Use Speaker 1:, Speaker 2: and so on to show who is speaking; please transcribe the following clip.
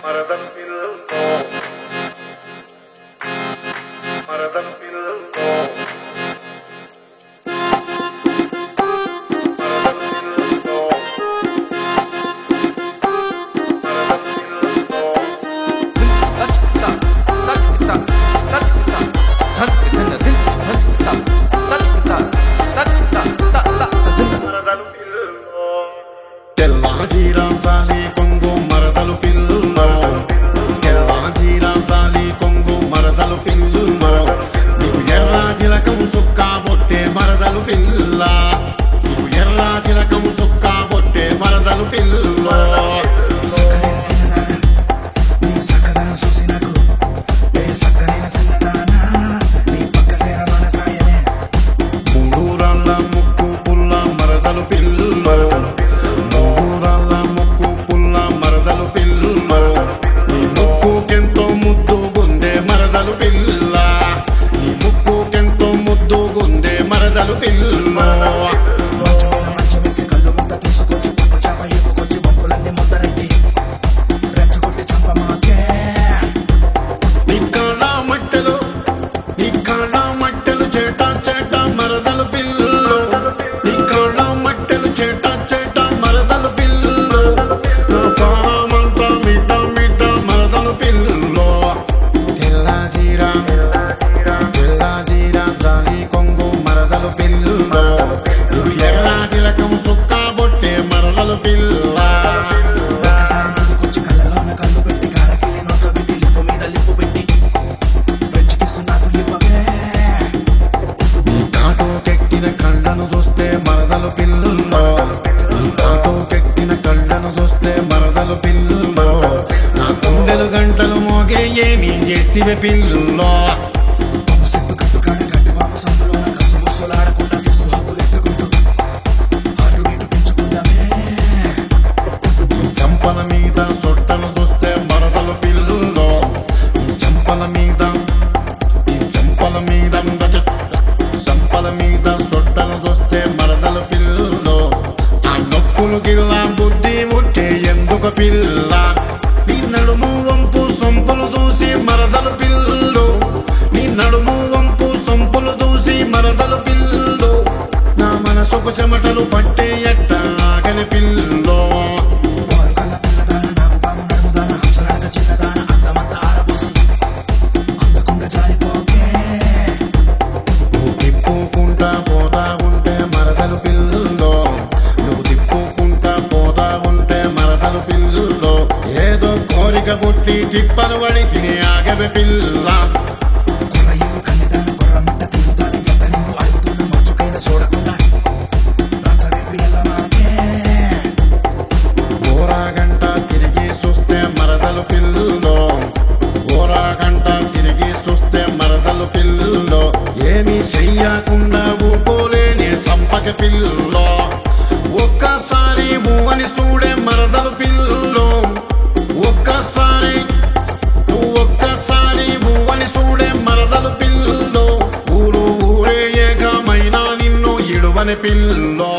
Speaker 1: మరదలు పిల్లో మరదలు పిల్లో
Speaker 2: సాలి కొంగు మరదలు పిల్లో ఎర్రాజీరా సాలి కొంగు మరదలు పిల్లో నీకు ఎర్రా తిలకం సుక్కా బొట్టే మరదలు పిల్ల నీకు ఎర్రా తిలకం సుక్కా బొట్టే మరదలు పిల్లో మూడూరాళ్ళ ముక్కు పుల్ల మరదలు పిల్లో నా గుండెలు గంటలు మోగే ఏమీ చేస్తివే పిల్లో చంపల మీద సొట్టను చూస్తే మరదలు పిల్లో ఈ చంపల మీద చంపల మీద సొట్టను చూస్తే మరదలు పిల్లో ఆ నొక్కులు గిల్లా బుద్ధి ముట్టే ఎందుకు పిల్ల నీ నడుము వంపు సొంపులు చూసి మరదలు పిల్లు నీ నడుము వంపు సొంపులు చూసి మరదలు పిల్లు నా మనసుకు చెమటలు పట్టే ఎట్ట ఆగని పిల్లో నువ్వు తిప్పుకుంటా పోతా ఉంటే మరదలు పిల్లో నువ్వు తిప్పుకుంటా పోతా ఉంటే మరదలు పిల్లో ఏదో కోరిక పుట్టి తిప్పలు పడి తినే ఆగవే పిల్ల ఓరాగంట తిరిగి చూస్తే మరదలు పిల్లో ఓరాగంట తిరిగి చూస్తే మరదలు పిల్లో ఏమీ చెయ్యకుండా ఊకోలేని సంపక పిల్లో ఒక్కసారి మూవని చూడే మరదలు పిల్లో ఒక్కసారి మూవని చూడే మరదలు పిల్లో ఊరే ఏకమైనా నిన్ను ఇడువని పిల్లో